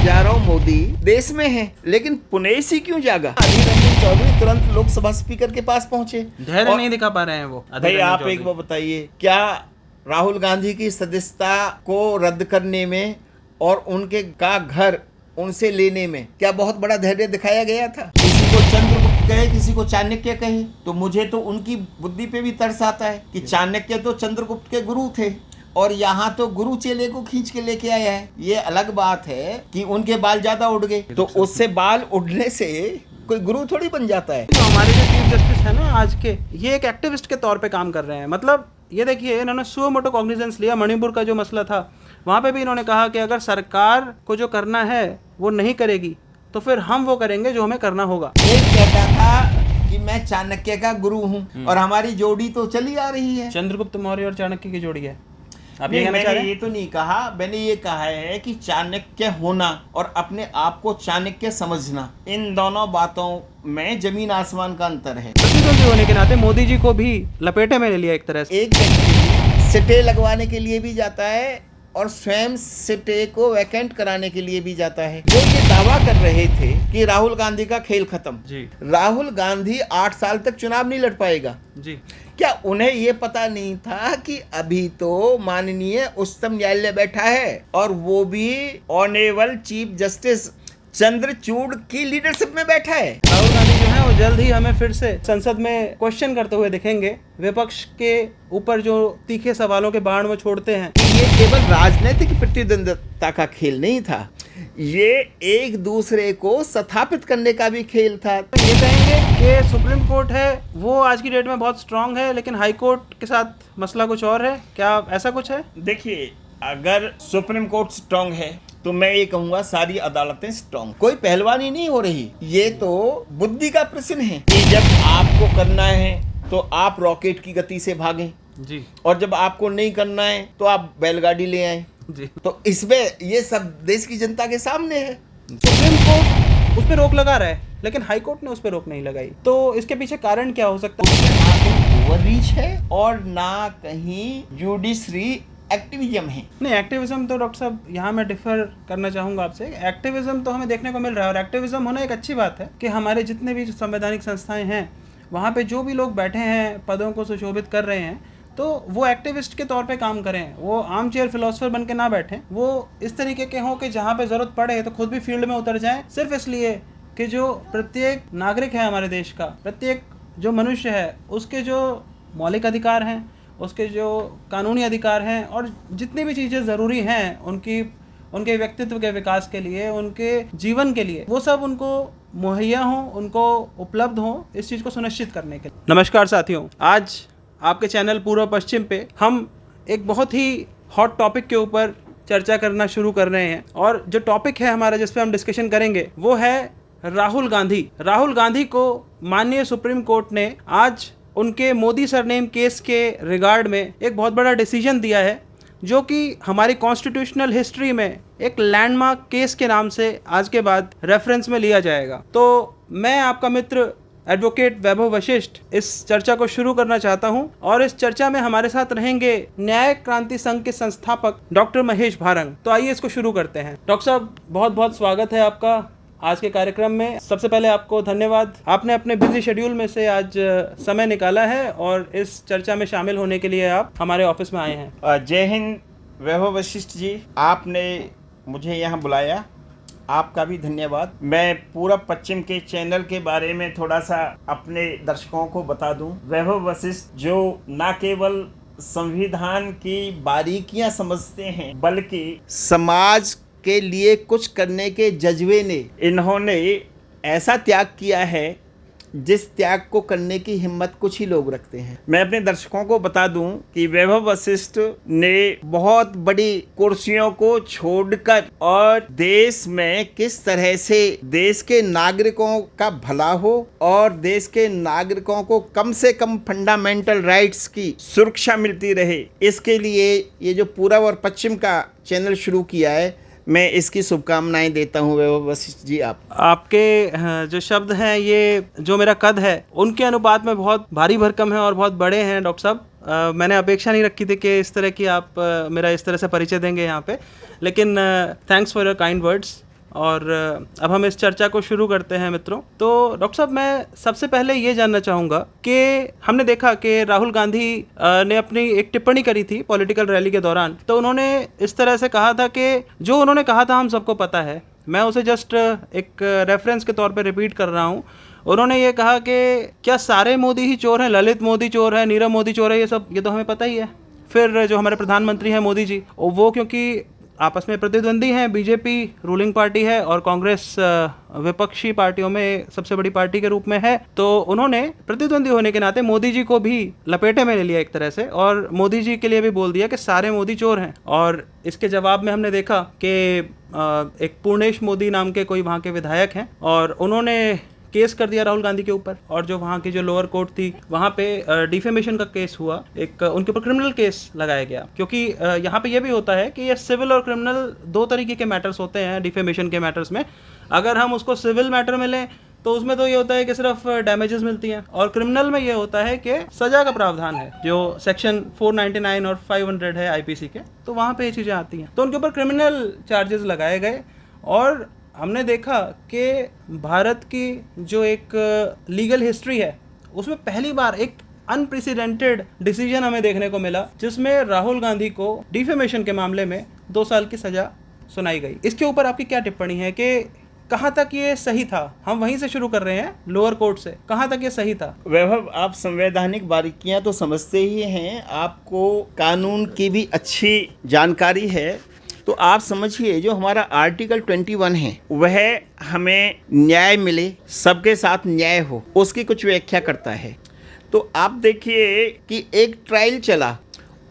हजारों मोदी देश में हैं, लेकिन पुनेश ही क्यों जागा? अधीर रंजन चौधरी तुरंत लोकसभा स्पीकर के पास पहुंचे, धैर्य नहीं दिखा पा रहे हैं वो। भाई आप एक बार बताइए, क्या राहुल गांधी की सदस्यता को रद्द करने में और उनके का घर उनसे लेने में क्या बहुत बड़ा धैर्य दिखाया गया था? किसी को चंद्रगुप्त कहे, किसी को चाणक्य कहे, तो मुझे तो उनकी बुद्धि पे भी तरस आता है कि चाणक्य तो चंद्रगुप्त के गुरु थे और यहाँ तो गुरु चेले को खींच के लेके आया है। ये अलग बात है कि उनके बाल ज्यादा उड़ गए, तो उससे बाल उड़ने से कोई गुरु थोड़ी बन जाता है। तो हमारे जो चीफ जस्टिस है ना आज के, ये एक एक्टिविस्ट के तौर पे काम कर रहे हैं। मतलब ये देखिए, इन्होंने सुओ मोटो कॉग्निजेंस लिया। मणिपुर का जो मसला था वहाँ पे भी इन्होंने कहा कि अगर सरकार को जो करना है वो नहीं करेगी तो फिर हम वो करेंगे जो हमें करना होगा। एक कहता था कि मैं चाणक्य का गुरु हूँ और हमारी जोड़ी तो चली आ रही है, चंद्रगुप्त मौर्य और चाणक्य की जोड़ी है। आप नहीं, ये कहना चाह रहे मैंने हैं? ये तो नहीं कहा, मैंने ये कहा है कि चाणक्य होना और अपने आप को चाणक्य समझना, इन दोनों बातों में जमीन आसमान का अंतर है। प्रतिद्वंदी होने के नाते मोदी जी को भी लपेटे में ले लिया एक तरह से। एक व्यक्ति सिटे लगवाने के लिए भी जाता है और स्वयं सिटे को वैकेंट कराने के लिए भी जाता है। जो ये दावा कर रहे थे कि राहुल गांधी का खेल खत्म, जी राहुल गांधी 8 साल तक चुनाव नहीं लड़ पाएगा, जी। क्या उन्हें ये पता नहीं था कि अभी तो माननीय उच्चतम न्यायालय बैठा है और वो भी ऑनरेबल चीफ जस्टिस चंद्रचूड़ की लीडरशिप में बैठा है। राहुल गांधी जो है वो जल्द ही हमें फिर से संसद में क्वेश्चन करते हुए दिखेंगे। विपक्ष के ऊपर जो तीखे सवालों के बाण वो छोड़ते हैं। ये केवल राजनीतिक प्रतिद्वंदिता का खेल नहीं था, ये एक दूसरे को स्थापित करने का भी खेल था। ये कहेंगे कि सुप्रीम कोर्ट है वो आज की डेट में बहुत स्ट्रांग है, लेकिन हाई कोर्ट के साथ मसला कुछ और है। क्या ऐसा कुछ है? देखिए, अगर सुप्रीम कोर्ट स्ट्रांग है तो मैं ये कहूंगा सारी अदालतें स्ट्रांग। कोई पहलवानी नहीं हो रही, ये तो बुद्धि का प्रश्न है कि जब आपको करना है तो आप रॉकेट की गति से भागें जी, और जब आपको नहीं करना है तो आप बैलगाड़ी ले आए। जी। तो इसमें ये सब देश की जनता के सामने है। सुप्रीम कोर्ट उस पर रोक लगा रहा है, लेकिन हाई कोर्ट ने उस पर रोक नहीं लगाई। तो इसके पीछे कारण क्या हो सकता है? ना कहीं ओवररीच है और ना कहीं जुडिशरी एक्टिविज्म है। नहीं, एक्टिविज्म तो डॉक्टर साहब यहाँ मैं डिफर करना चाहूँगा आपसे। एक्टिविज्म तो हमें देखने को मिल रहा है और एक्टिविज्म होना एक अच्छी बात है कि हमारे जितने भी संवैधानिक संस्थाएं हैं वहाँ पे जो भी लोग बैठे हैं पदों को सुशोभित कर रहे हैं, तो वो एक्टिविस्ट के तौर पे काम करें। वो आर्म चेयर फिलोसफर बन के ना बैठें, वो इस तरीके के हों कि जहाँ पे ज़रूरत पड़े तो खुद भी फील्ड में उतर जाएं, सिर्फ इसलिए कि जो प्रत्येक नागरिक है हमारे देश का, प्रत्येक जो मनुष्य है उसके जो मौलिक अधिकार हैं, उसके जो कानूनी अधिकार हैं और जितनी भी चीज़ें ज़रूरी हैं उनके व्यक्तित्व के विकास के लिए, उनके जीवन के लिए, वो सब उनको मुहैया हों, उनको उपलब्ध हों, इस चीज़ को सुनिश्चित करने के लिए। नमस्कार साथियों, आज आपके चैनल पूर्व पश्चिम पे हम एक बहुत ही हॉट टॉपिक के ऊपर चर्चा करना शुरू कर रहे हैं और जो टॉपिक है हमारा जिस पे हम डिस्कशन करेंगे वो है राहुल गांधी। राहुल गांधी को माननीय सुप्रीम कोर्ट ने आज उनके मोदी सरनेम केस के रिगार्ड में एक बहुत बड़ा डिसीजन दिया है, जो कि हमारी कॉन्स्टिट्यूशनल हिस्ट्री में एक लैंडमार्क केस के नाम से आज के बाद रेफरेंस में लिया जाएगा। तो मैं आपका मित्र एडवोकेट वैभव वशिष्ठ इस चर्चा को शुरू करना चाहता हूं और इस चर्चा में हमारे साथ रहेंगे न्याय क्रांति संघ के संस्थापक डॉक्टर महेश भारंग। तो आइए इसको शुरू करते हैं। डॉक्टर साहब, बहुत बहुत स्वागत है आपका आज के कार्यक्रम में। सबसे पहले आपको धन्यवाद, आपने अपने बिजी शेड्यूल में से आज समय निकाला है और इस चर्चा में शामिल होने के लिए आप हमारे ऑफिस में आए हैं। जय हिंद वैभव वशिष्ठ जी, आपने मुझे यहाँ बुलाया, आपका भी धन्यवाद। मैं पूरब पश्चिम के चैनल के बारे में थोड़ा सा अपने दर्शकों को बता दूं। वैभव वशिष्ठ जो न केवल संविधान की बारीकियां समझते हैं बल्कि समाज के लिए कुछ करने के जज्बे ने इन्होंने ऐसा त्याग किया है जिस त्याग को करने की हिम्मत कुछ ही लोग रखते हैं। मैं अपने दर्शकों को बता दूं कि वैभव वशिष्ठ ने बहुत बड़ी कुर्सियों को छोड़कर और देश में किस तरह से देश के नागरिकों का भला हो और देश के नागरिकों को कम से कम फंडामेंटल राइट्स की सुरक्षा मिलती रहे, इसके लिए ये जो पूरब और पश्चिम का चैनल शुरू किया है, मैं इसकी शुभकामनाएं देता हूँ वैभव वशिष्ठ जी। आपके जो शब्द हैं, ये जो मेरा कद है उनके अनुपात में बहुत भारी भरकम है और बहुत बड़े हैं डॉक्टर साहब। मैंने अपेक्षा नहीं रखी थी कि इस तरह की आप मेरा इस तरह से परिचय देंगे यहाँ पे, लेकिन thanks for your kind words. और अब हम इस चर्चा को शुरू करते हैं मित्रों। तो डॉक्टर साहब, मैं सबसे पहले ये जानना चाहूँगा कि हमने देखा कि राहुल गांधी ने अपनी एक टिप्पणी करी थी पॉलिटिकल रैली के दौरान। तो उन्होंने इस तरह से कहा था कि जो उन्होंने कहा था हम सबको पता है, मैं उसे जस्ट एक रेफरेंस के तौर पे रिपीट कर रहा हूँ। उन्होंने ये कहा कि क्या सारे मोदी ही चोर हैं, ललित मोदी चोर है, नीरव मोदी चोर है, ये तो हमें पता ही है। फिर जो हमारे प्रधानमंत्री हैं मोदी जी, वो क्योंकि आपस में प्रतिद्वंदी हैं, बीजेपी रूलिंग पार्टी है और कांग्रेस विपक्षी पार्टियों में सबसे बड़ी पार्टी के रूप में है, तो उन्होंने प्रतिद्वंदी होने के नाते मोदी जी को भी लपेटे में ले लिया एक तरह से, और मोदी जी के लिए भी बोल दिया कि सारे मोदी चोर हैं। और इसके जवाब में हमने देखा कि एक पूर्णेश मोदी नाम के कोई वहाँ के विधायक हैं और उन्होंने केस कर दिया राहुल गांधी के ऊपर, और जो वहाँ की जो लोअर कोर्ट थी वहाँ पे डिफेमेशन का केस हुआ, एक उनके ऊपर क्रिमिनल केस लगाया गया। क्योंकि यहाँ पे ये भी होता है कि ये सिविल और क्रिमिनल दो तरीके के मैटर्स होते हैं डिफेमेशन के मैटर्स में। अगर हम उसको सिविल मैटर में लें तो उसमें तो ये होता है कि सिर्फ डैमेजेस मिलती हैं, और क्रिमिनल में ये होता है कि सजा का प्रावधान है जो सेक्शन 499 और 500 है आईपीसी के, तो वहाँ पे ये चीज़ें आती हैं। तो उनके ऊपर क्रिमिनल चार्जेस लगाए गए, और हमने देखा कि भारत की जो एक लीगल हिस्ट्री है उसमें पहली बार एक अनप्रेसिडेंटेड डिसीजन हमें देखने को मिला, जिसमें राहुल गांधी को डिफेमेशन के मामले में 2 साल की सजा सुनाई गई। इसके ऊपर आपकी क्या टिप्पणी है कि कहाँ तक ये सही था? हम वहीं से शुरू कर रहे हैं, लोअर कोर्ट से, कहाँ तक ये सही था? वैभव, आप संवैधानिक बारीकियां तो समझते ही हैं, आपको कानून की भी अच्छी जानकारी है। तो आप समझिए, जो हमारा आर्टिकल 21 है वह हमें न्याय मिले, सबके साथ न्याय हो, उसकी कुछ व्याख्या करता है। तो आप देखिए कि एक ट्रायल चला,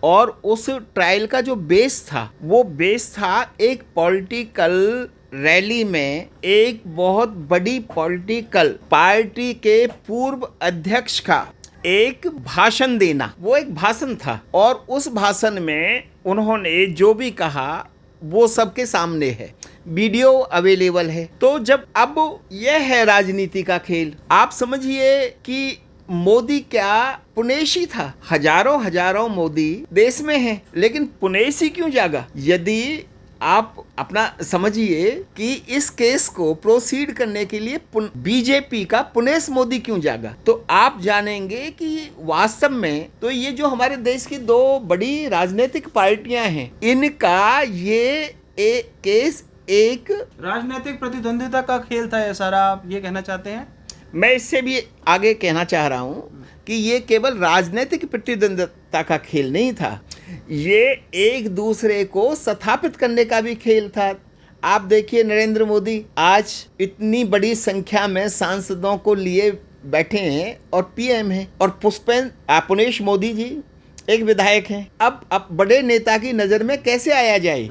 और उस ट्रायल का जो बेस था वो बेस था एक पॉलिटिकल रैली में एक बहुत बड़ी पॉलिटिकल पार्टी के पूर्व अध्यक्ष का एक भाषण देना। वो एक भाषण था, और उस भाषण में उन्होंने जो भी कहा वो सबके सामने है, वीडियो अवेलेबल है। तो जब अब यह है राजनीति का खेल, आप समझिए कि मोदी क्या पुनेशी था? हजारों मोदी देश में हैं, लेकिन पुनेशी क्यों जागा? यदि आप अपना समझिए कि इस केस को प्रोसीड करने के लिए बीजेपी का पुनेश मोदी क्यों जागा, तो आप जानेंगे कि वास्तव में तो ये जो हमारे देश की 2 बड़ी राजनीतिक पार्टियां हैं, इनका ये केस एक राजनीतिक प्रतिद्वंदिता का खेल था ये सारा, आप ये कहना चाहते हैं? मैं इससे भी आगे कहना चाह रहा हूं कि ये केवल राजनीतिक प्रतिद्वंदिता का खेल नहीं था, ये एक दूसरे को स्थापित करने का भी खेल था। आप देखिए, नरेंद्र मोदी आज इतनी बड़ी संख्या में सांसदों को लिए बैठे हैं और पीएम हैं, और पुनेश मोदी जी एक विधायक हैं। अब बड़े नेता की नज़र में कैसे आया जाए?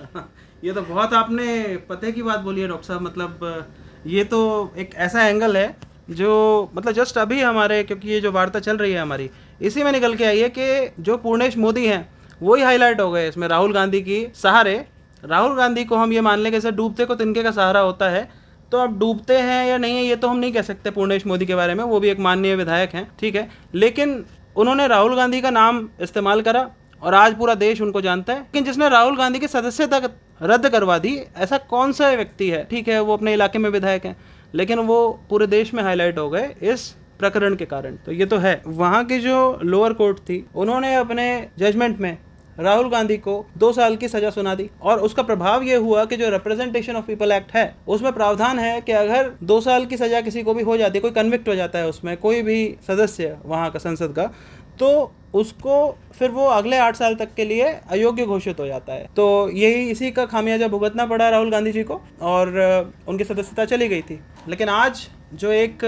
ये तो बहुत आपने पते की बात बोली है डॉक्टर साहब। मतलब ये तो एक ऐसा एंगल है जो मतलब जस्ट अभी हमारे, क्योंकि ये जो वार्ता चल रही है हमारी, इसी में निकल के आई है कि जो पूर्णेश मोदी हैं वही हाईलाइट हो गए इसमें राहुल गांधी की सहारे। राहुल गांधी को हम ये मान लें कि जैसे डूबते को तिनके का सहारा होता है, तो अब डूबते हैं या नहीं है ये तो हम नहीं कह सकते पूर्णेश मोदी के बारे में, वो भी एक माननीय विधायक हैं, ठीक है, लेकिन उन्होंने राहुल गांधी का नाम इस्तेमाल करा और आज पूरा देश उनको जानता है। लेकिन जिसने राहुल गांधी की सदस्यता रद्द करवा दी, ऐसा कौन सा व्यक्ति है? ठीक है, वो अपने इलाके में विधायक हैं, लेकिन वो पूरे देश में हाईलाइट हो गए इस प्रकरण के कारण। तो ये तो है। वहाँ की जो लोअर कोर्ट थी, उन्होंने अपने जजमेंट में राहुल गांधी को 2 साल की सजा सुना दी, और उसका प्रभाव ये हुआ कि जो रिप्रेजेंटेशन ऑफ पीपल एक्ट है उसमें प्रावधान है कि अगर 2 साल की सजा किसी को भी हो जाती है, कोई कन्विक्ट हो जाता है उसमें, कोई भी सदस्य वहाँ का संसद का, तो उसको फिर वो अगले 8 साल तक के लिए अयोग्य घोषित हो जाता है। तो यही इसी का खामियाजा भुगतना पड़ा राहुल गांधी जी को, और उनकी सदस्यता चली गई थी। लेकिन आज जो एक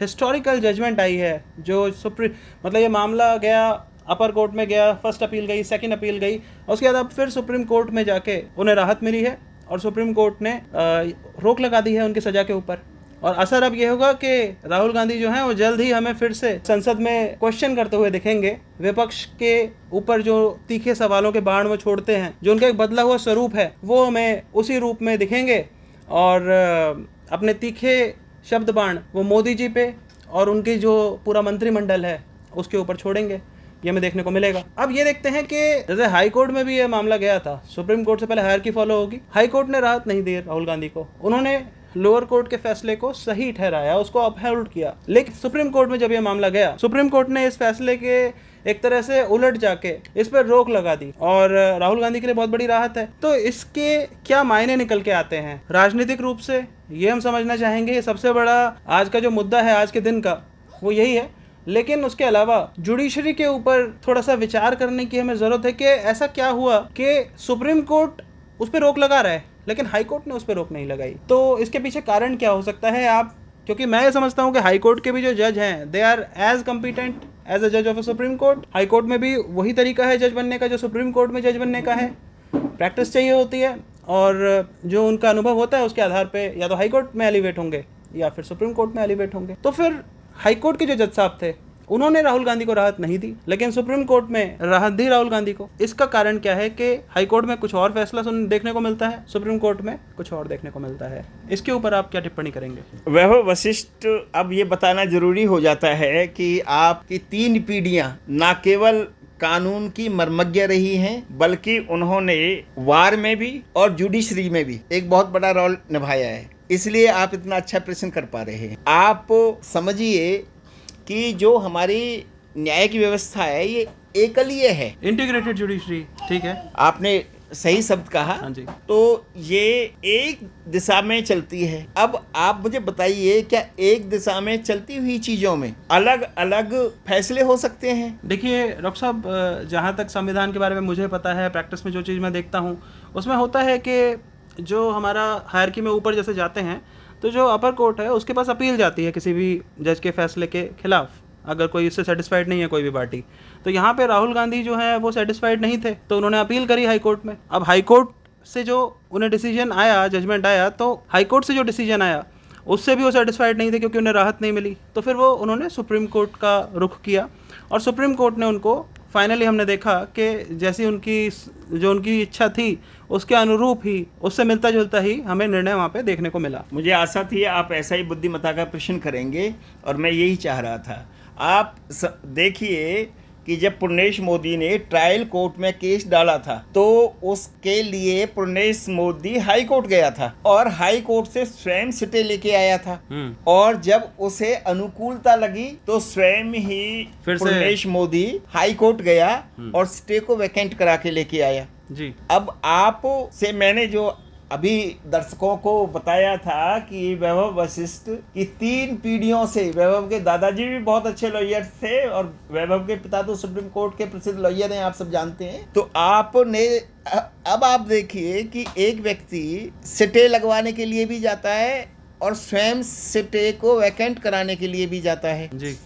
हिस्टोरिकल जजमेंट आई है, जो मतलब ये मामला गया अपर कोर्ट में गया, फर्स्ट अपील गई, सेकंड अपील गई, और उसके बाद अब फिर सुप्रीम कोर्ट में जाके उन्हें राहत मिली है, और सुप्रीम कोर्ट ने रोक लगा दी है उनकी सज़ा के ऊपर। और असर अब ये होगा कि राहुल गांधी जो हैं वो जल्द ही हमें फिर से संसद में क्वेश्चन करते हुए दिखेंगे। विपक्ष के ऊपर जो तीखे सवालों के बाण वो छोड़ते हैं, जो उनका एक बदला हुआ स्वरूप है, वो हमें उसी रूप में दिखेंगे, और अपने तीखे शब्द बाण वो मोदी जी पे और उनकी जो पूरा मंत्रिमंडल है उसके ऊपर छोड़ेंगे। ये हमें देखने को मिलेगा। अब ये देखते हैं कि जैसे हाई कोर्ट में भी ये मामला गया था, सुप्रीम कोर्ट से पहले हायरार्की फॉलो होगी। हाई कोर्ट ने राहत नहीं दी राहुल गांधी को, उन्होंने लोअर कोर्ट के फैसले को सही ठहराया, उसको अपहोल्ड किया। लेकिन सुप्रीम कोर्ट में जब ये मामला गया, सुप्रीम कोर्ट ने इस फैसले के एक तरह से उलट जाके इस पर रोक लगा दी और राहुल गांधी के लिए बहुत बड़ी राहत है। तो इसके क्या मायने निकल के आते हैं राजनीतिक रूप से, ये हम समझना चाहेंगे। ये सबसे बड़ा आज का जो मुद्दा है आज के दिन का, वो यही है। लेकिन उसके अलावा जुडिशरी के ऊपर थोड़ा सा विचार करने की हमें ज़रूरत है कि ऐसा क्या हुआ कि सुप्रीम कोर्ट उस पर रोक लगा रहा है लेकिन हाई कोर्ट ने उस पर रोक नहीं लगाई। तो इसके पीछे कारण क्या हो सकता है आप, क्योंकि मैं ये समझता हूँ कि हाई कोर्ट के भी जो जज हैं they are as competent as a जज of a supreme court. High court में भी वही तरीका है जज बनने का जो सुप्रीम कोर्ट में जज बनने का है। प्रैक्टिस चाहिए होती है और जो उनका अनुभव होता है उसके आधार पे या तो हाई कोर्ट में एलिवेट होंगे या फिर सुप्रीम कोर्ट में एलिवेट होंगे। तो फिर हाई कोर्ट के जो जज साहब थे उन्होंने राहुल गांधी को राहत नहीं दी लेकिन सुप्रीम कोर्ट में राहत दी राहुल गांधी को। इसका कारण क्या है कि हाई कोर्ट में कुछ और फैसला देखने को मिलता है, सुप्रीम कोर्ट में कुछ और देखने को मिलता है। इसके ऊपर आप क्या टिप्पणी करेंगे? वैभव वशिष्ठ, अब ये बताना जरूरी हो जाता है कि आपकी 3 पीढ़ियां ना केवल कानून की मर्मज्ञ रही हैं बल्कि उन्होंने वार में भी और जुडिशरी में भी एक बहुत बड़ा रोल निभाया है, इसलिए आप इतना अच्छा प्रश्न कर पा रहे हैं। आप समझिए कि जो हमारी न्याय की व्यवस्था है ये एकलीय है, इंटीग्रेटेड जुडिशरी, ठीक है, आपने सही शब्द कहा। हाँ जी। तो ये एक दिशा में चलती है। अब आप मुझे बताइए, क्या एक दिशा में चलती हुई चीजों में अलग अलग फैसले हो सकते हैं? देखिए डॉक्टर साहब, जहाँ तक संविधान के बारे में मुझे पता है, प्रैक्टिस में जो चीज़ मैं देखता हूँ उसमें होता है कि जो हमारा हायरार्की में ऊपर जैसे जाते हैं तो जो अपर कोर्ट है उसके पास अपील जाती है किसी भी जज के फैसले के खिलाफ, अगर कोई इससे सेटिस्फाइड नहीं है कोई भी पार्टी। तो यहाँ पे राहुल गांधी जो है वो सेटिस्फाइड नहीं थे तो उन्होंने अपील करी हाई कोर्ट में। अब हाई कोर्ट से जो उन्हें डिसीजन आया, जजमेंट आया, तो हाई कोर्ट से जो डिसीजन आया उससे भी वो सेटिस्फाइड नहीं थे क्योंकि उन्हें राहत नहीं मिली। तो फिर वो उन्होंने सुप्रीम कोर्ट का रुख किया और सुप्रीम कोर्ट ने उनको फाइनली हमने देखा कि जैसी उनकी इच्छा थी उसके अनुरूप ही, उससे मिलता जुलता ही हमें निर्णय वहाँ पे देखने को मिला। मुझे आशा थी आप ऐसा ही बुद्धिमत्ता का प्रश्न करेंगे और मैं यही चाह रहा था। आप देखिए कि जब पूर्णेश मोदी ने ट्रायल कोर्ट में केस डाला था तो उसके लिए पूर्णेश मोदी हाई कोर्ट गया था और हाई कोर्ट से स्वयं स्टे लेके आया था और जब उसे अनुकूलता लगी तो स्वयं ही पूर्णेश मोदी हाई कोर्ट गया और स्टे को वैकेंट करा के लेके आया जी। अब आप से मैंने जो अभी दर्शकों को बताया था कि वैभव वशिष्ठ की 3 पीढ़ियों से, वैभव के दादाजी भी बहुत अच्छे लॉयर थे और वैभव के पिता तो सुप्रीम कोर्ट के प्रसिद्ध लॉयर हैं, आप सब जानते हैं। तो आपने अब आप देखिए कि एक व्यक्ति स्टे लगवाने के लिए भी जाता है और स्वयं स्टे को वैकेंट कराने के लिए भी जाता है जी।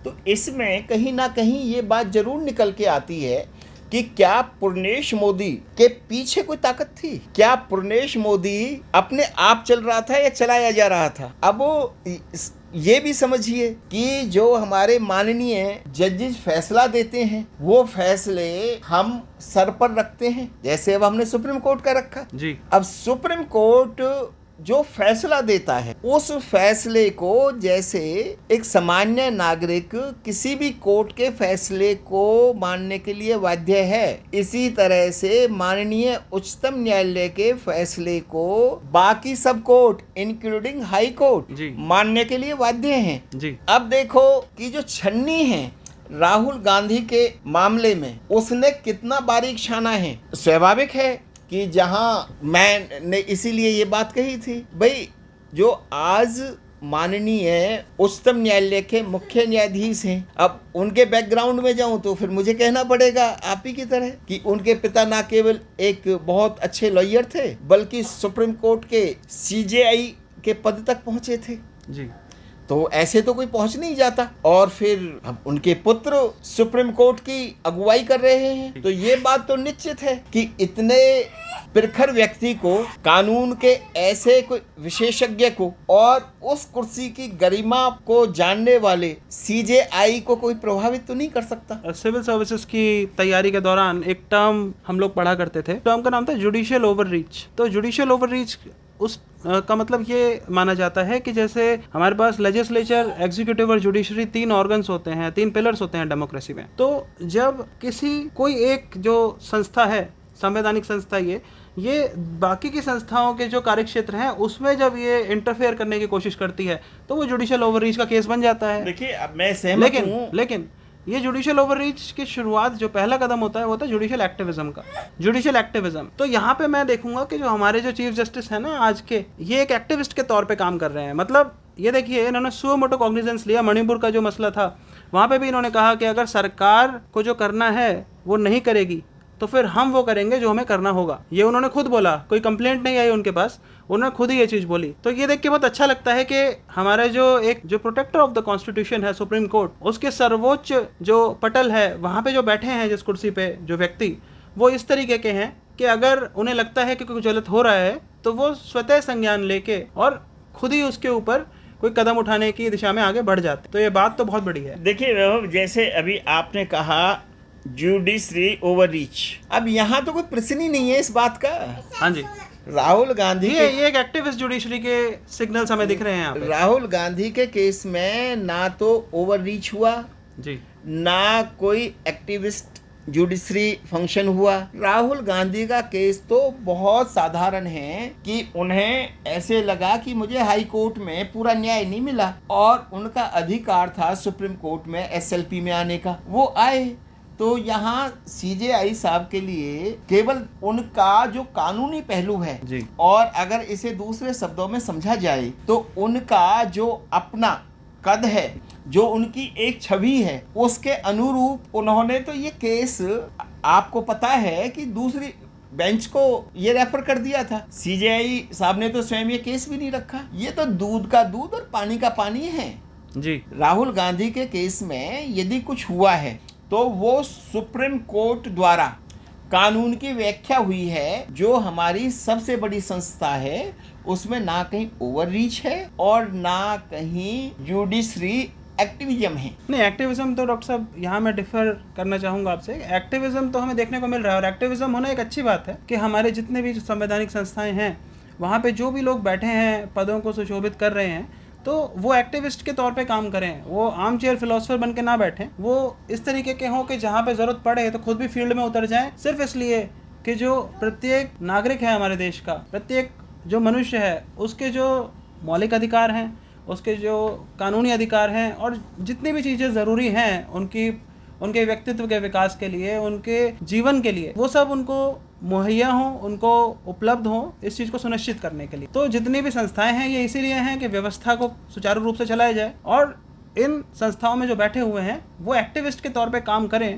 तो इसमें कहीं ना कहीं ये बात जरूर निकल के आती है कि क्या पूर्णेश मोदी के पीछे कोई ताकत थी? क्या पूर्णेश मोदी अपने आप चल रहा था या चलाया जा रहा था? अब ये भी समझिए कि जो हमारे माननीय जजेस फैसला देते हैं वो फैसले हम सर पर रखते हैं, जैसे अब हमने सुप्रीम कोर्ट का रखा जी। अब सुप्रीम कोर्ट जो फैसला देता है उस फैसले को जैसे एक सामान्य नागरिक किसी भी कोर्ट के फैसले को मानने के लिए बाध्य है, इसी तरह से माननीय उच्चतम न्यायालय के फैसले को बाकी सब कोर्ट इंक्लूडिंग हाई कोर्ट मानने के लिए बाध्य हैं जी। अब देखो कि जो छन्नी है राहुल गांधी के मामले में उसने कितना बारीक छाना है। स्वाभाविक है कि जहां मैंने इसीलिए ये बात कही थी, भाई जो आज माननीय उच्चतम न्यायालय के मुख्य न्यायाधीश हैं, अब उनके बैकग्राउंड में जाऊं तो फिर मुझे कहना पड़ेगा आप ही की तरह कि उनके पिता ना केवल एक बहुत अच्छे लॉयर थे बल्कि सुप्रीम कोर्ट के सीजेआई के पद तक पहुंचे थे जी। तो ऐसे तो कोई पहुंच नहीं जाता और फिर अब उनके पुत्र सुप्रीम कोर्ट की अगुवाई कर रहे हैं तो ये बात तो निश्चित है कि इतने प्रखर व्यक्ति को, कानून के ऐसे कोई विशेषज्ञ को और उस कुर्सी की गरिमा को जानने वाले सीजेआई को कोई प्रभावित तो नहीं कर सकता। सिविल सर्विसेज की तैयारी के दौरान एक टर्म हम लोग पढ़ा करते थे, टर्म का नाम था जुडिशियल ओवररीच। तो जुडिशियल ओवररीच उस का मतलब ये माना जाता है कि जैसे हमारे पास लेजिस्लेचर, एग्जीक्यूटिव और जुडिशरी 3 ऑर्गन्स होते हैं, 3 पिलर्स होते हैं डेमोक्रेसी में। तो जब कोई एक जो संस्था है, संवैधानिक संस्था, ये बाकी की संस्थाओं के जो कार्यक्षेत्र हैं उसमें जब ये इंटरफेयर करने की कोशिश करती है तो वो जुडिशियल ओवररीच का केस बन जाता है। देखिए, अब मैं सहमत हूं, लेकिन ये जुडिशियल ओवररीच की शुरुआत, जो पहला कदम होता है वो होता है जुडिशियल एक्टिविज्म का। जुडिशियल एक्टिविज्म, तो यहाँ पे मैं देखूंगा कि जो हमारे जो चीफ जस्टिस है ना आज के, ये एक एक्टिविस्ट के तौर पे काम कर रहे हैं। मतलब ये देखिए, इन्होंने सुओ मोटो कॉग्निजेंस लिया। मणिपुर का जो मसला था वहाँ पे भी इन्होंने कहा कि अगर सरकार को जो करना है वो नहीं करेगी तो फिर हम वो करेंगे जो हमें करना होगा। ये उन्होंने खुद बोला, कोई कंप्लेंट नहीं आई उनके पास, उन्होंने खुद ही ये चीज़ बोली। तो ये देख के बहुत अच्छा लगता है कि हमारा जो प्रोटेक्टर ऑफ द कॉन्स्टिट्यूशन है, सुप्रीम कोर्ट, उसके सर्वोच्च जो पटल है वहाँ पे जो बैठे हैं जिस कुर्सी पे जो व्यक्ति, वो इस तरीके के हैं कि अगर उन्हें लगता है कि कोई गलत हो रहा है तो वो स्वतः संज्ञान लेके और खुद ही उसके ऊपर कोई कदम उठाने की दिशा में आगे बढ़ जाते। तो ये बात तो बहुत बड़ी है। देखिए वैभव, जैसे अभी आपने कहा जुडिशरी ओवररीच, अब यहाँ तो कोई प्रश्न ही नहीं है इस बात का। हाँ जी, राहुल गांधी ये एक एक्टिविस्ट जुडिशरी के सिग्नल्स हमें दिख रहे हैं यहाँ पे। राहुल गांधी के केस में ना तो ओवररीच हुआ जी, ना कोई एक्टिविस्ट जुडिशरी फंक्शन हुआ। राहुल गांधी का केस तो बहुत साधारण है कि उन्हें ऐसे लगा कि मुझे हाई कोर्ट में पूरा न्याय नहीं मिला और उनका अधिकार था सुप्रीम कोर्ट में एसएलपी में आने का, वो आए। तो यहाँ सीजेआई साहब के लिए केवल उनका जो कानूनी पहलू है जी, और अगर इसे दूसरे शब्दों में समझा जाए तो उनका जो अपना कद है, जो उनकी एक छवि है, उसके अनुरूप उन्होंने तो ये केस, आपको पता है कि दूसरी बेंच को ये रेफर कर दिया था। सीजेआई साहब ने तो स्वयं ये केस भी नहीं रखा। ये तो दूध का दूध और पानी का पानी है जी। राहुल गांधी के केस में यदि कुछ हुआ है तो वो सुप्रीम कोर्ट द्वारा कानून की व्याख्या हुई है, जो हमारी सबसे बड़ी संस्था है, उसमें ना कहीं ओवररीच है और ना कहीं जुडिशरी एक्टिविज्म है। नहीं, एक्टिविज्म तो डॉक्टर साहब यहाँ मैं डिफर करना चाहूँगा आपसे। एक्टिविज्म तो हमें देखने को मिल रहा है और एक्टिविज्म होना एक अच्छी बात है कि हमारे जितने भी संवैधानिक संस्थाएं हैं वहाँ पे जो भी लोग बैठे हैं, पदों को सुशोभित कर रहे हैं, तो वो एक्टिविस्ट के तौर पे काम करें। वो आर्म चेयर फिलोसफर बन के ना बैठें, वो इस तरीके के हों कि जहाँ पे ज़रूरत पड़े तो खुद भी फील्ड में उतर जाएं, सिर्फ इसलिए कि जो प्रत्येक नागरिक है हमारे देश का, प्रत्येक जो मनुष्य है, उसके जो मौलिक अधिकार हैं, उसके जो कानूनी अधिकार हैं और जितनी भी चीज़ें ज़रूरी हैं उनके व्यक्तित्व के विकास के लिए, उनके जीवन के लिए, वो सब उनको मुहैया हों, उनको उपलब्ध हों, इस चीज़ को सुनिश्चित करने के लिए। तो जितनी भी संस्थाएं हैं ये इसीलिए हैं कि व्यवस्था को सुचारू रूप से चलाया जाए और इन संस्थाओं में जो बैठे हुए हैं वो एक्टिविस्ट के तौर पे काम करें।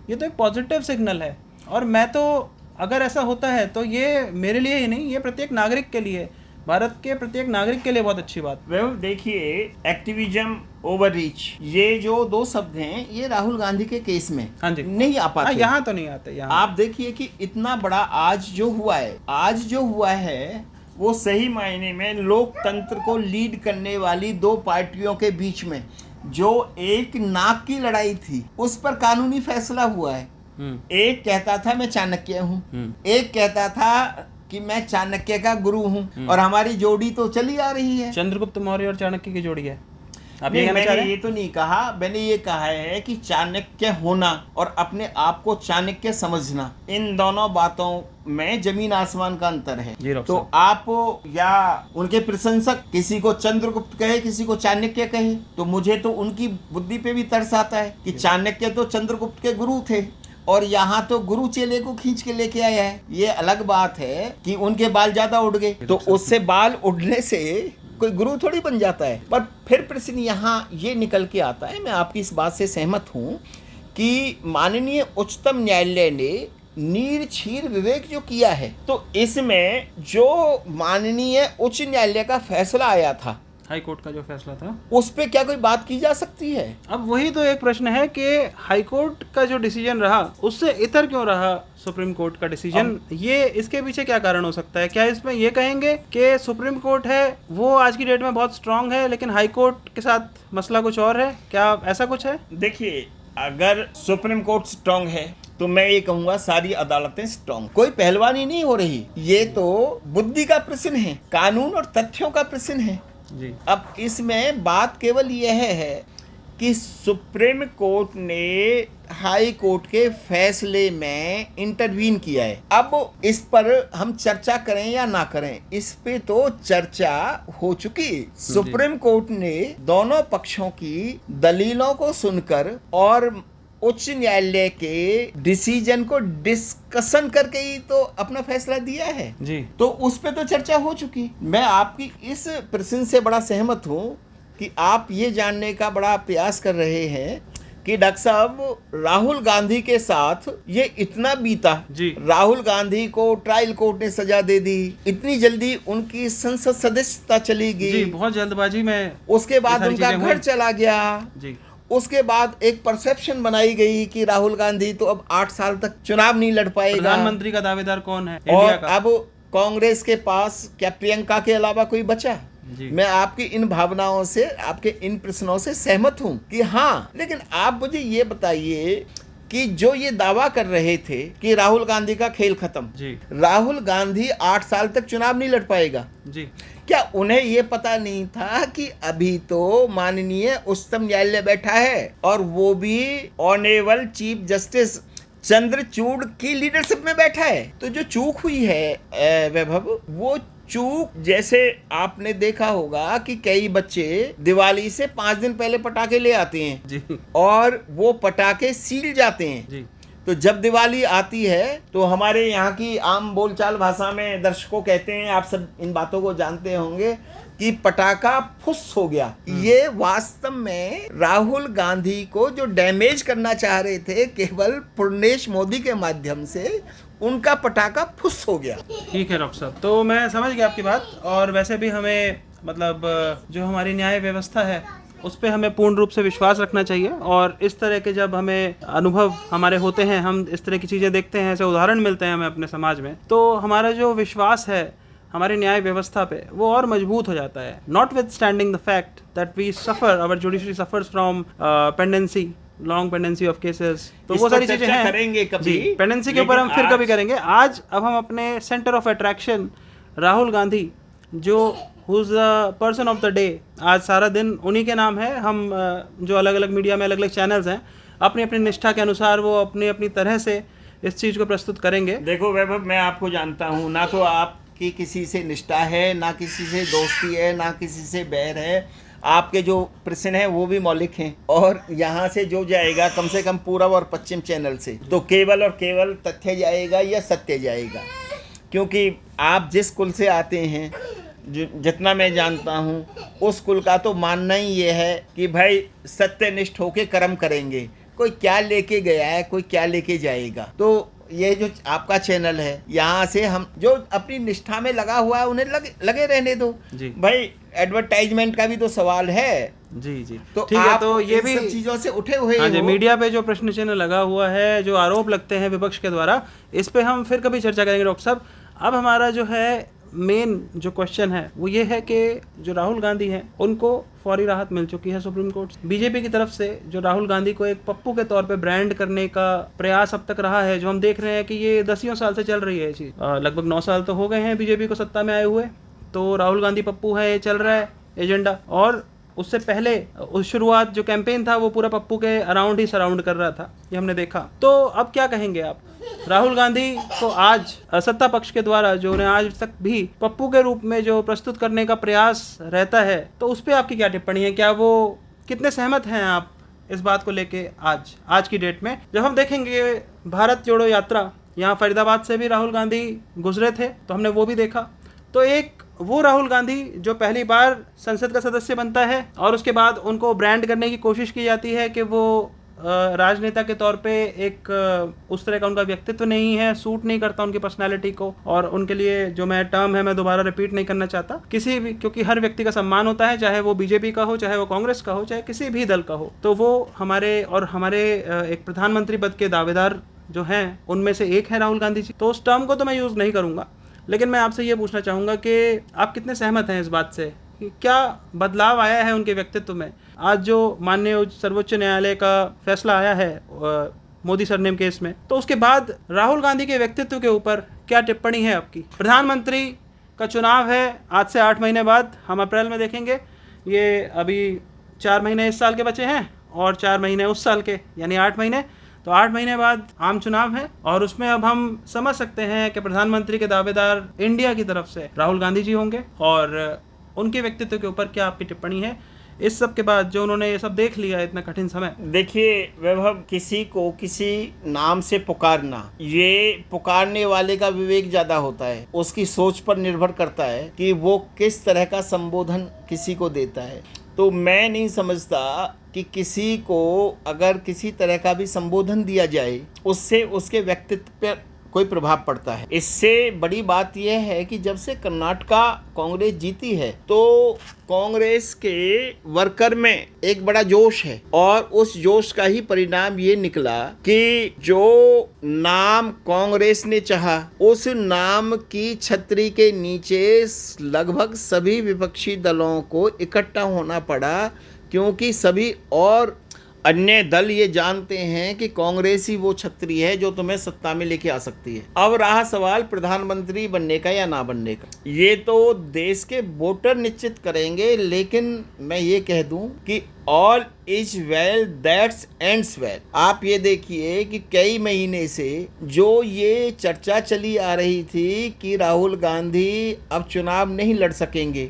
ये तो एक पॉजिटिव सिग्नल है और मैं तो, अगर ऐसा होता है तो ये मेरे लिए ही नहीं, ये प्रत्येक नागरिक के लिए, भारत के प्रत्येक नागरिक के लिए बहुत अच्छी बात। वह देखिए, एक्टिविज्म, ओवररीच, ये जो दो शब्द हैं ये राहुल गांधी के केस में हाँ जी नहीं आ पाते। यहाँ तो नहीं आते। यहाँ आप देखिए कि इतना बड़ा आज जो हुआ है वो सही मायने में लोकतंत्र को लीड करने वाली दो पार्टियों के बीच में जो एक नाक की लड़ाई थी, उस पर कानूनी फैसला हुआ है। एक कहता था मैं चाणक्य हूँ, एक कहता था कि मैं चाणक्य का गुरु हूँ, और हमारी जोड़ी तो चली आ रही है। चंद्रगुप्त मौर्य और चाणक्य की जोड़ी है। नहीं, मैंने ये तो नहीं कहा, मैंने ये कहा है कि चाणक्य होना और अपने आप को चाणक्य समझना, इन दोनों बातों में जमीन आसमान का अंतर है। तो आप या उनके प्रशंसक किसी को चंद्रगुप्त कहे, किसी को चाणक्य कहे, तो मुझे तो उनकी बुद्धि पे भी तरस आता है कि चाणक्य तो चंद्रगुप्त के गुरु थे और यहाँ तो गुरु चेले को खींच के लेके आया है। ये अलग बात है कि उनके बाल ज्यादा उड़ गए, तो उससे बाल उड़ने से कोई गुरु थोड़ी बन जाता है। पर फिर प्रश्न यहाँ ये निकल के आता है, मैं आपकी इस बात से सहमत हूँ कि माननीय उच्चतम न्यायालय ने नीरछीर विवेक जो किया है, तो इसमें जो माननीय उच्च न्यायालय का फैसला आया था, हाई कोर्ट का जो फैसला था, उस पे क्या कोई बात की जा सकती है? अब वही तो एक प्रश्न है कि हाई कोर्ट का जो डिसीजन रहा उससे इतर क्यों रहा सुप्रीम कोर्ट का डिसीजन? ये इसके पीछे क्या कारण हो सकता है? क्या इसमें ये कहेंगे कि सुप्रीम कोर्ट है वो आज की डेट में बहुत स्ट्रांग है लेकिन हाई कोर्ट के साथ मसला कुछ और है? क्या ऐसा कुछ है? देखिए, अगर सुप्रीम कोर्ट स्ट्रांग है तो मैं ये कहूंगा सारी अदालतें स्ट्रांग। कोई पहलवानी नहीं हो रही, ये तो बुद्धि का प्रश्न है, कानून और तथ्यों का प्रश्न है जी। अब इसमें बात केवल यह है कि सुप्रीम कोर्ट ने हाई कोर्ट के फैसले में इंटरवीन किया है। अब इस पर हम चर्चा करें या ना करें, इस पे तो चर्चा हो चुकी। सुप्रीम कोर्ट ने दोनों पक्षों की दलीलों को सुनकर और उच्च न्यायालय के डिसीजन को डिस्कशन करके ही तो अपना फैसला दिया है जी। तो उस पे तो चर्चा हो चुकी। मैं आपकी इस प्रश्न से बड़ा सहमत हूँ कि आप ये जानने का बड़ा प्रयास कर रहे हैं कि डॉक्टर साहब राहुल गांधी के साथ ये इतना बीता जी। राहुल गांधी को ट्रायल कोर्ट ने सजा दे दी, इतनी जल्दी उनकी संसद सदस्यता चली जी, गई, बहुत जल्दबाजी में उसके बाद उनका घर चला गया जी। उसके बाद एक परसेप्शन बनाई गई कि राहुल गांधी तो अब 8 साल तक चुनाव नहीं लड़ पाएगा। प्रधानमंत्री का दावेदार कौन है और इंडिया का? अब कांग्रेस के पास क्या प्रियंका के अलावा कोई बचा? जी। मैं आपकी इन भावनाओं से, आपके इन प्रश्नों से सहमत हूं कि हाँ, लेकिन आप मुझे ये बताइए कि जो ये दावा कर रहे थे कि राहुल गांधी का खेल खत्म, जी। राहुल गांधी 8 साल तक चुनाव नहीं लड़ पाएगा, जी। क्या उन्हें ये पता नहीं था कि अभी तो माननीय उच्चतम न्यायालय बैठा है और वो भी ऑनरेबल चीफ जस्टिस चंद्रचूड़ की लीडरशिप में बैठा है? तो जो चूक हुई है वैभव, वो चूक जैसे आपने देखा होगा कि कई बच्चे दिवाली से 5 दिन पहले पटाखे ले आते हैं जी। और वो पटाखे सील जाते हैं जी। तो जब दिवाली आती है तो हमारे यहाँ की आम बोलचाल भाषा में दर्शकों कहते हैं, आप सब इन बातों को जानते होंगे कि पटाखा फुस हो गया। ये वास्तव में राहुल गांधी को जो डैमेज करना चाह रहे थे केवल पूर्णेश मोदी के माध्यम से, उनका पटाखा फुस हो गया। ठीक है डॉक्टर साहब, तो मैं समझ गया आपकी बात। और वैसे भी हमें मतलब जो हमारी न्याय व्यवस्था है उस पर हमें पूर्ण रूप से विश्वास रखना चाहिए। और इस तरह के जब हमें अनुभव हमारे होते हैं, हम इस तरह की चीज़ें देखते हैं, ऐसे उदाहरण मिलते हैं हमें अपने समाज में, तो हमारा जो विश्वास है हमारी न्याय व्यवस्था पे वो और मजबूत हो जाता है। Notwithstanding the fact that we suffer, our judiciary suffers from pendency, long pendency of cases, तो वो सारी चीजें हैं, करेंगे कभी पेंडेंसी के ऊपर हम फिर कभी करेंगे। आज अब हम अपने centre of attraction Rahul Gandhi, जो who is the person of the day, आज सारा दिन उन्हीं के नाम है। हम जो अलग अलग मीडिया में अलग अलग चैनल्स हैं, अपनी अपनी निष्ठा के अनुसार वो अपनी अपनी तरह से इस चीज़ को प्रस्तुत करेंगे। देखो वैभव, मैं आपको जानता हूँ, ना तो आपकी किसी से निष्ठा है, ना किसी से दोस्ती है, ना किसी से बैर है। आपके जो प्रश्न हैं वो भी मौलिक हैं और यहाँ से जो जाएगा कम से कम पूर्व और पश्चिम चैनल से तो केवल और केवल तथ्य जाएगा या सत्य जाएगा। क्योंकि आप जिस कुल से आते हैं, जितना मैं जानता हूँ, उस कुल का तो मानना ही ये है कि भाई सत्यनिष्ठ होके कर्म करेंगे। कोई क्या लेके गया है, कोई क्या लेके जाएगा। तो ये जो आपका चैनल है, यहाँ से हम जो अपनी निष्ठा में लगा हुआ है उन्हें लगे रहने दो जी। भाई, एडवर्टाइजमेंट का भी तो सवाल है। जी जी, तो ठीक है। आप तो ये भी सब चीजों से उठे हुए हाँ जी, हो। मीडिया पे जो प्रश्न चिन्ह लगा हुआ है, जो आरोप लगते हैं विपक्ष के द्वारा, इस पे हम फिर कभी चर्चा करेंगे डॉक्टर साहब। अब हमारा जो है मेन जो क्वेश्चन है वो ये है कि जो राहुल गांधी हैं उनको फौरी राहत मिल चुकी है सुप्रीम कोर्ट से। बीजेपी की तरफ से जो राहुल गांधी को एक पप्पू के तौर पे ब्रांड करने का प्रयास अब तक रहा है, जो हम देख रहे हैं कि ये 10 साल से चल रही है चीज़। लगभग 9 साल तो हो गए हैं बीजेपी को सत्ता में आए हुए। तो राहुल गांधी पप्पू है, ये चल रहा है एजेंडा। और उससे पहले उस शुरुआत जो कैंपेन था वो पूरा पप्पू के अराउंड ही सराउंड कर रहा था, ये हमने देखा। तो अब क्या कहेंगे आप? राहुल गांधी को आज सत्ता पक्ष के द्वारा जो उन्हें आज तक भी पप्पू के रूप में जो प्रस्तुत करने का प्रयास रहता है, तो उस पर आपकी क्या टिप्पणी है? क्या वो कितने सहमत हैं आप इस बात को लेके आज की डेट में? जब हम देखेंगे भारत जोड़ो यात्रा, यहाँ फरीदाबाद से भी राहुल गांधी गुजरे थे, तो हमने वो भी देखा। तो एक वो राहुल गांधी जो पहली बार संसद का सदस्य बनता है और उसके बाद उनको ब्रांड करने की कोशिश की जाती है कि वो राजनेता के तौर पे एक उस तरह का उनका व्यक्तित्व नहीं है, सूट नहीं करता उनकी पर्सनालिटी को। और उनके लिए जो मैं टर्म है मैं दोबारा रिपीट नहीं करना चाहता किसी भी, क्योंकि हर व्यक्ति का सम्मान होता है, चाहे वो बीजेपी का हो, चाहे वो कांग्रेस का हो, चाहे किसी भी दल का हो। तो वो हमारे एक प्रधानमंत्री पद के दावेदार जो हैं उनमें से एक है राहुल गांधी जी। तो उस टर्म को तो मैं यूज़ नहीं करूँगा, लेकिन मैं आपसे ये पूछना चाहूँगा कि आप कितने सहमत हैं इस बात से कि क्या बदलाव आया है उनके व्यक्तित्व में? आज जो माननीय सर्वोच्च न्यायालय का फैसला आया है मोदी सरनेम केस में। तो उसके बाद राहुल गांधी के व्यक्तित्व के ऊपर क्या टिप्पणी है आपकी? प्रधानमंत्री का चुनाव है आज से 8 महीने बाद, हम अप्रैल में देखेंगे। ये अभी 4 महीने इस साल के बचे हैं और 4 महीने उस साल के, यानी 8 महीने। तो 8 महीने बाद आम चुनाव है और उसमें अब हम समझ सकते हैं कि प्रधानमंत्री के दावेदार इंडिया की तरफ से राहुल गांधी जी होंगे। और उनके व्यक्तित्व के ऊपर क्या आपकी टिप्पणी है इस सब के बाद, जो उन्होंने ये सब देख लिया इतना कठिन समय? देखिए वैभव, किसी को किसी नाम से पुकारना, ये पुकारने वाले का विवेक ज्यादा होता है, उसकी सोच पर निर्भर करता है कि वो किस तरह का संबोधन किसी को देता है। तो मैं नहीं समझता कि किसी को अगर किसी तरह का भी संबोधन दिया जाए उससे उसके व्यक्तित्व पर कोई प्रभाव पड़ता है। इससे बड़ी बात यह है कि जब से कर्नाटका कांग्रेस जीती है तो कांग्रेस के वर्कर में एक बड़ा जोश है और उस जोश का ही परिणाम ये निकला कि जो नाम कांग्रेस ने चाहा उस नाम की छतरी के नीचे लगभग सभी विपक्षी दलों को इकट्ठा होना पड़ा, क्योंकि सभी और अन्य दल ये जानते हैं कि कांग्रेस ही वो छतरी है जो तुम्हें सत्ता में लेके आ सकती है। अब रहा सवाल प्रधानमंत्री बनने का या ना बनने का, ये तो देश के वोटर निश्चित करेंगे। लेकिन मैं ये कह दूं कि all is well that's ends well. आप ये देखिए कि कई महीने से जो ये चर्चा चली आ रही थी कि राहुल गांधी अब चुनाव नहीं लड़ सकेंगे,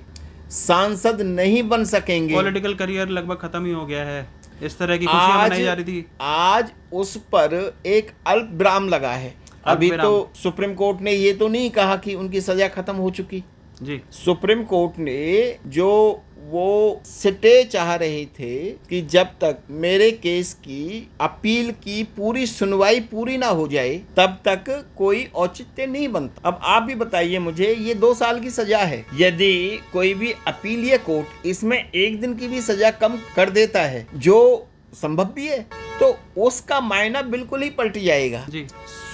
सांसद नहीं बन सकेंगे, पॉलिटिकल करियर लगभग खत्म ही हो गया है, इस तरह की खुशियां मनाई जा रही थी, आज उस पर एक अल्प विराम लगा है। अभी तो सुप्रीम कोर्ट ने ये तो नहीं कहा कि उनकी सजा खत्म हो चुकी जी। सुप्रीम कोर्ट ने जो वो स्टे चाह रहे थे कि जब तक मेरे केस की अपील की पूरी सुनवाई पूरी ना हो जाए तब तक कोई औचित्य नहीं बनता। अब आप भी बताइए मुझे, ये 2 साल की सजा है, यदि कोई भी अपीलीय कोर्ट इसमें 1 दिन की भी सजा कम कर देता है, जो संभव भी है, तो उसका मायना बिल्कुल ही पलट जाएगा जी।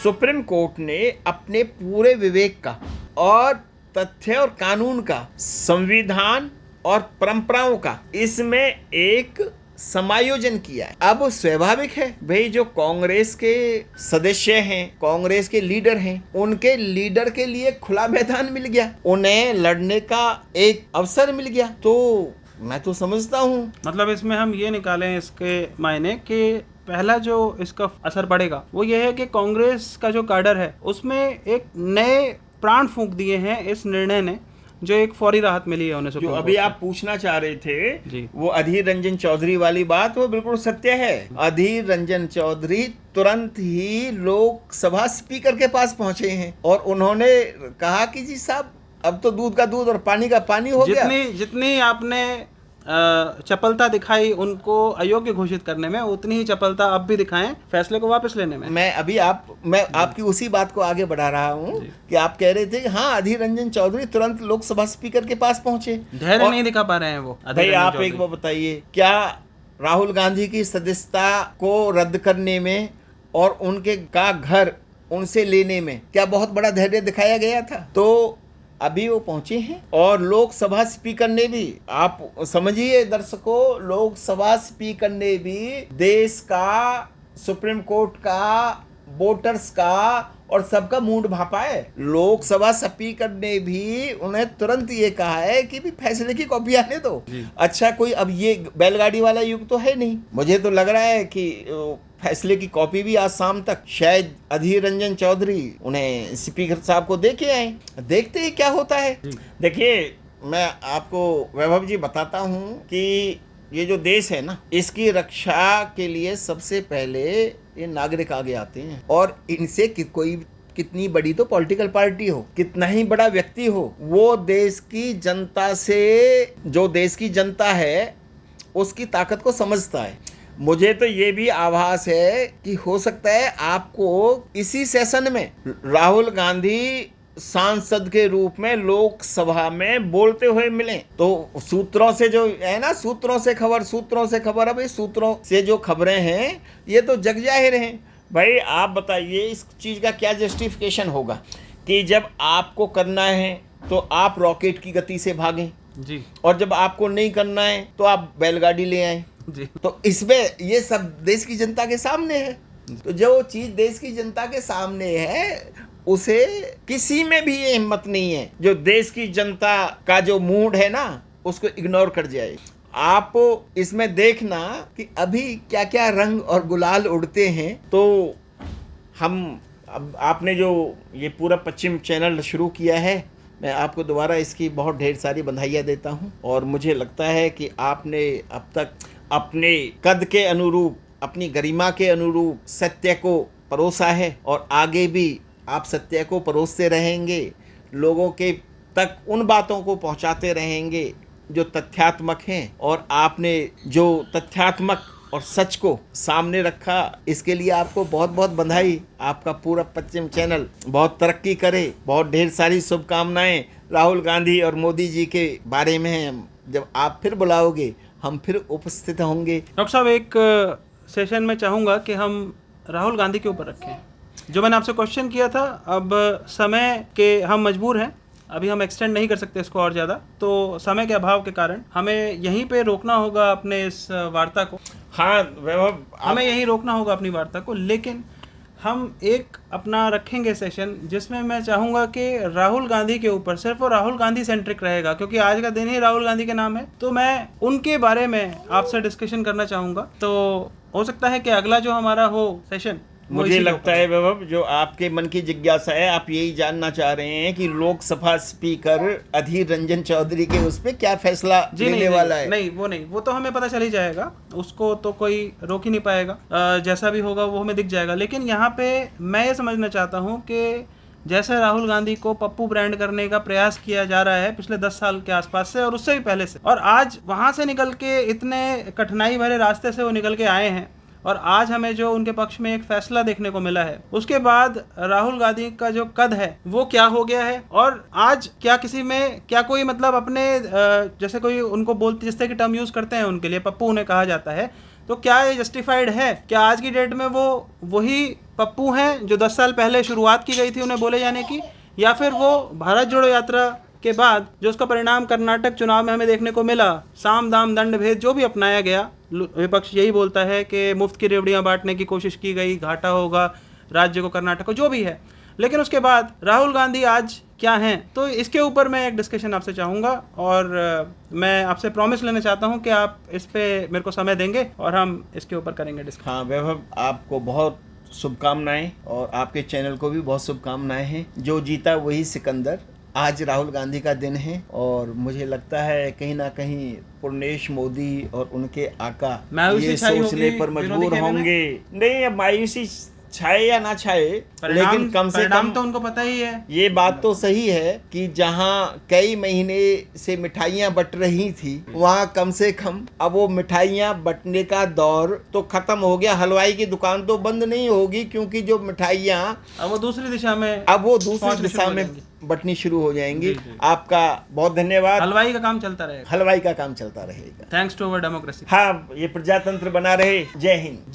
सुप्रीम कोर्ट ने अपने पूरे विवेक का और तथ्य और कानून का, संविधान और परंपराओं का इसमें एक समायोजन किया है। अब स्वाभाविक है भाई, जो कांग्रेस के सदस्य हैं, कांग्रेस के लीडर हैं, उनके लीडर के लिए खुला मैदान मिल गया, उन्हें लड़ने का एक अवसर मिल गया। तो मैं तो समझता हूँ, मतलब इसमें हम ये निकालें इसके मायने कि पहला जो इसका असर पड़ेगा वो ये है कि कांग्रेस का जो काडर है उसमें एक नए प्राण फूंक दिए हैं इस निर्णय ने, जो एक फौरी राहत मिली है उन्हें। जो अभी आप पूछना चाह रहे थे जी, वो अधीर रंजन चौधरी वाली बात, वो बिल्कुल सत्य है। अधीर रंजन चौधरी तुरंत ही लोकसभा स्पीकर के पास पहुंचे हैं और उन्होंने कहा कि जी साहब, अब तो दूध का दूध और पानी का पानी हो गया। जितनी आपने चपलता दिखाई उनको अयोग्य घोषित करने में, उतनी ही चपलता अब भी दिखाएं फैसले को वापस लेने में। मैं आपकी उसी बात को आगे बढ़ा रहा हूं कि आप कह रहे थे कि हाँ, अधीर रंजन चौधरी तुरंत लोकसभा स्पीकर के पास पहुंचे, धैर्य नहीं दिखा पा रहे हैं वो। भाई आप एक बार बताइए, क्या राहुल गांधी की सदस्यता को रद्द करने में और उनके का घर उनसे लेने में क्या बहुत बड़ा धैर्य दिखाया गया था? तो अभी वो पहुंचे हैं और लोकसभा स्पीकर ने भी, आप समझिए दर्शकों, लोकसभा स्पीकर ने भी देश का, सुप्रीम कोर्ट का, वोटर्स का और सबका मूड भापा है। लोकसभा स्पीकर ने भी उन्हें तुरंत ये कहा है कि भी फैसले की कॉपी आने दो। अच्छा, कोई अब ये बैलगाड़ी वाला युग तो है नहीं। मुझे तो लग रहा है कि फैसले की कॉपी भी आज शाम तक शायद अधीर रंजन चौधरी उन्हें स्पीकर साहब को दे के आए। देखते ही क्या होता है। देखिए, मैं आपको वैभव जी बताता हूँ कि ये जो देश है ना, इसकी रक्षा के लिए सबसे पहले ये नागरिक आगे आते हैं और इनसे कोई कितनी बड़ी तो पॉलिटिकल पार्टी हो, कितना ही बड़ा व्यक्ति हो, वो देश की जनता से, जो देश की जनता है उसकी ताकत को समझता है। मुझे तो ये भी आभास है कि हो सकता है आपको इसी सेशन में राहुल गांधी सांसद के रूप में लोकसभा में बोलते हुए मिले। तो सूत्रों से जो है ना, सूत्रों से खबर, अब इस सूत्रों से जो खबरें हैं ये तो जग जाहिर हैं। भाई आप बताइए, इस चीज का क्या जस्टिफिकेशन होगा कि जब आपको करना है तो आप रॉकेट की गति से भागें जी, और जब आपको नहीं करना है तो आप बैलगाड़ी ले आए जी। तो इसमें ये सब देश की जनता के सामने है। तो जो चीज देश की जनता के सामने है उसे किसी में भी ये हिम्मत नहीं है जो देश की जनता का जो मूड है ना उसको इग्नोर कर जाए। आप इसमें देखना कि अभी क्या क्या रंग और गुलाल उड़ते हैं। तो हम अब आपने जो ये पूरा पश्चिम चैनल शुरू किया है, मैं आपको दोबारा इसकी बहुत ढेर सारी बधाइयाँ देता हूँ। और मुझे लगता है कि आपने अब तक अपने कद के अनुरूप, अपनी गरिमा के अनुरूप सत्य को परोसा है और आगे भी आप सत्य को परोसते रहेंगे, लोगों के तक उन बातों को पहुंचाते रहेंगे जो तथ्यात्मक हैं। और आपने जो तथ्यात्मक और सच को सामने रखा, इसके लिए आपको बहुत बहुत बधाई। आपका पूरा पश्चिम चैनल बहुत तरक्की करे, बहुत ढेर सारी शुभकामनाएं। राहुल गांधी और मोदी जी के बारे में जब आप फिर बुलाओगे हम फिर उपस्थित होंगे। डॉक्टर साहब, एक सेशन में चाहूँगा कि हम राहुल गांधी के ऊपर रखें। जो मैंने आपसे क्वेश्चन किया था, अब समय के हम मजबूर हैं, अभी हम एक्सटेंड नहीं कर सकते इसको और ज़्यादा, तो समय के अभाव के कारण हमें यहीं पे रोकना होगा अपने इस वार्ता को। हाँ वैभव, हमें यहीं रोकना होगा अपनी वार्ता को, लेकिन हम एक अपना रखेंगे सेशन जिसमें मैं चाहूँगा कि राहुल गांधी के ऊपर सिर्फ वो राहुल गांधी सेंट्रिक रहेगा, क्योंकि आज का दिन ही राहुल गांधी के नाम है। तो मैं उनके बारे में आपसे डिस्कशन करना चाहूँगा। तो हो सकता है कि अगला जो हमारा हो सेशन, मुझे लगता है वैभव, जो आपके मन की जिज्ञासा है, आप यही जानना चाह रहे हैं कि लोकसभा स्पीकर अधीर रंजन चौधरी के उस पे क्या फैसला लेने वाला है। नहीं, वो तो हमें पता चल ही जाएगा, उसको तो कोई रोक ही नहीं पाएगा। जैसा भी होगा वो हमें दिख जाएगा। लेकिन यहाँ पे मैं ये समझना चाहता हूँ कि जैसे राहुल गांधी को पप्पू ब्रांड करने का प्रयास किया जा रहा है पिछले 10 साल के आसपास से और उससे भी पहले से, और आज वहाँ से निकल के इतने कठिनाई भरे रास्ते से वो निकल के आए हैं, और आज हमें जो उनके पक्ष में एक फैसला देखने को मिला है, उसके बाद राहुल गांधी का जो कद है वो क्या हो गया है। और आज क्या किसी में क्या कोई मतलब अपने जैसे कोई उनको बोलते, जिस तरह की टर्म यूज़ करते हैं उनके लिए पप्पू उन्हें कहा जाता है, तो क्या ये जस्टिफाइड है? क्या आज की डेट में वो वही पप्पू हैं जो 10 साल पहले शुरुआत की गई थी उन्हें बोले जाने की, या फिर वो भारत जोड़ो यात्रा के बाद जो उसका परिणाम कर्नाटक चुनाव में हमें देखने को मिला, साम दाम दंड भेद जो भी अपनाया गया, विपक्ष यही बोलता है कि मुफ्त की रेवड़ियां बांटने की कोशिश की गई, घाटा होगा राज्य को, कर्नाटक को, जो भी है, लेकिन उसके बाद राहुल गांधी आज क्या हैं? तो इसके ऊपर मैं एक डिस्कशन आपसे चाहूँगा और मैं आपसे प्रॉमिस लेना चाहता हूँ कि आप इस पे मेरे को समय देंगे और हम इसके ऊपर करेंगे डिस्कशन। हाँ वैभव, आपको बहुत शुभकामनाएं और आपके चैनल को भी बहुत शुभकामनाएं हैं। जो जीता वही सिकंदर। आज राहुल गांधी का दिन है और मुझे लगता है कहीं ना कहीं पूर्णेश मोदी और उनके आका ये सोचने पर मजबूर होंगे। नहीं, अब मायूसी छाए या ना छाए, लेकिन कम से कम तो उनको पता ही है। ये बात तो सही है कि जहां कई महीने से मिठाइयां बट रही थी, वहां कम से कम अब वो मिठाइयां बटने का दौर तो खत्म हो गया। हलवाई की दुकान तो बंद नहीं होगी, क्योंकि जो मिठाइयां अब वो दूसरी दिशा में बटनी शुरू हो जाएंगी। आपका बहुत धन्यवाद। हलवाई का काम चलता रहेगा। Thanks to our democracy. हाँ, ये प्रजातंत्र बना रहे। जय हिंद।